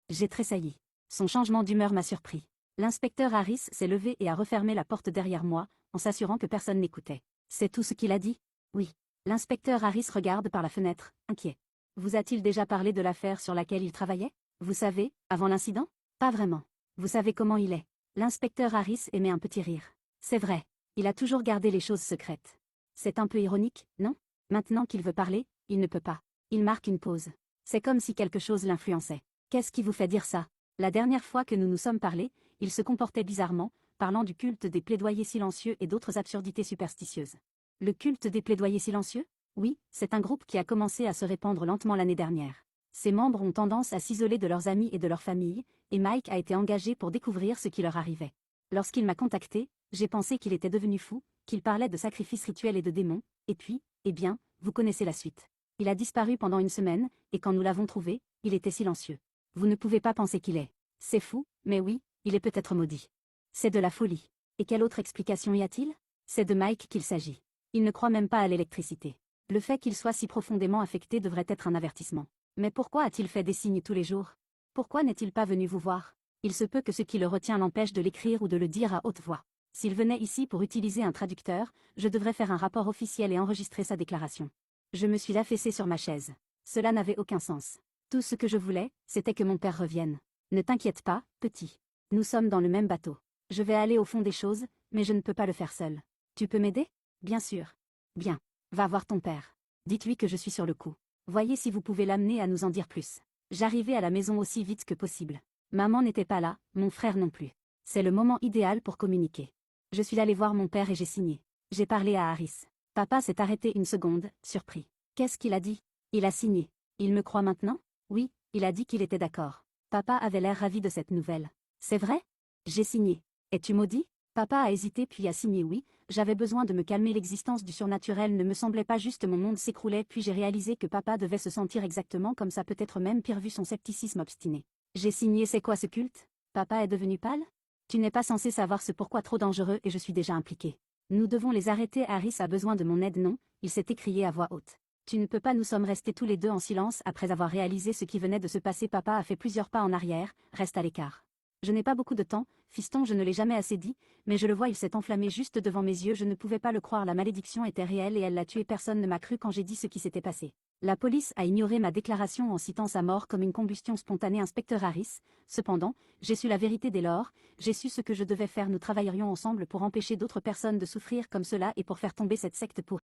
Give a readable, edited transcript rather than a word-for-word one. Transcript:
J'ai tressailli. Son changement d'humeur m'a surpris. L'inspecteur Harris s'est levé et a refermé la porte derrière moi, en s'assurant que personne n'écoutait. C'est tout ce qu'il a dit? Oui. L'inspecteur Harris regarde par la fenêtre, inquiet. Vous a-t-il déjà parlé de l'affaire sur laquelle il travaillait? Vous savez, avant l'incident? Pas vraiment. Vous savez comment il est. L'inspecteur Harris émet un petit rire. C'est vrai. Il a toujours gardé les choses secrètes. C'est un peu ironique, non? Maintenant qu'il veut parler, il ne peut pas. Il marque une pause. C'est comme si quelque chose l'influençait. Qu'est-ce qui vous fait dire ça? La dernière fois que nous nous sommes parlé, il se comportait bizarrement, parlant du culte des plaidoyers silencieux et d'autres absurdités superstitieuses. Le culte des plaidoyers silencieux? Oui, c'est un groupe qui a commencé à se répandre lentement l'année dernière. Ses membres ont tendance à s'isoler de leurs amis et de leurs familles, et Mike a été engagé pour découvrir ce qui leur arrivait. Lorsqu'il m'a contacté, j'ai pensé qu'il était devenu fou, qu'il parlait de sacrifices rituels et de démons, et puis, eh bien, vous connaissez la suite. Il a disparu pendant une semaine, et quand nous l'avons trouvé, il était silencieux. Vous ne pouvez pas penser qu'il est. C'est fou, mais oui, il est peut-être maudit. C'est de la folie. Et quelle autre explication y a-t-il? C'est de Mike qu'il s'agit. Il ne croit même pas à l'électricité. Le fait qu'il soit si profondément affecté devrait être un avertissement. Mais pourquoi a-t-il fait des signes tous les jours? Pourquoi n'est-il pas venu vous voir? Il se peut que ce qui le retient l'empêche de l'écrire ou de le dire à haute voix. S'il venait ici pour utiliser un traducteur, je devrais faire un rapport officiel et enregistrer sa déclaration. Je me suis affaissée sur ma chaise. Cela n'avait aucun sens. Tout ce que je voulais, c'était que mon père revienne. Ne t'inquiète pas, petit. Nous sommes dans le même bateau. Je vais aller au fond des choses, mais je ne peux pas le faire seul. Tu peux m'aider? Bien sûr. Bien. Va voir ton père. Dites-lui que je suis sur le coup. Voyez si vous pouvez l'amener à nous en dire plus. J'arrivais à la maison aussi vite que possible. Maman n'était pas là, mon frère non plus. C'est le moment idéal pour communiquer. Je suis allé voir mon père et j'ai signé. J'ai parlé à Harris. Papa s'est arrêté une seconde, surpris. Qu'est-ce qu'il a dit? Il a signé. Il me croit maintenant? Oui, il a dit qu'il était d'accord. Papa avait l'air ravi de cette nouvelle. C'est vrai? J'ai signé. Es-tu maudit? Papa a hésité puis a signé oui, j'avais besoin de me calmer, l'existence du surnaturel ne me semblait pas juste, mon monde s'écroulait puis j'ai réalisé que papa devait se sentir exactement comme ça, peut-être même pire vu son scepticisme obstiné. J'ai signé. C'est quoi ce culte? Papa est devenu pâle? Tu n'es pas censé savoir ce pourquoi, trop dangereux et je suis déjà impliqué. Nous devons les arrêter. Harris a besoin de mon aide, non? Il s'est écrié à voix haute. Tu ne peux pas. Nous sommes restés tous les deux en silence après avoir réalisé ce qui venait de se passer. Papa a fait plusieurs pas en arrière, reste à l'écart. Je n'ai pas beaucoup de temps, fiston, je ne l'ai jamais assez dit, mais je le vois, il s'est enflammé juste devant mes yeux, je ne pouvais pas le croire, la malédiction était réelle et elle l'a tué, personne ne m'a cru quand j'ai dit ce qui s'était passé. La police a ignoré ma déclaration en citant sa mort comme une combustion spontanée, inspecteur Harris. Cependant, j'ai su la vérité dès lors, j'ai su ce que je devais faire, nous travaillerions ensemble pour empêcher d'autres personnes de souffrir comme cela et pour faire tomber cette secte pour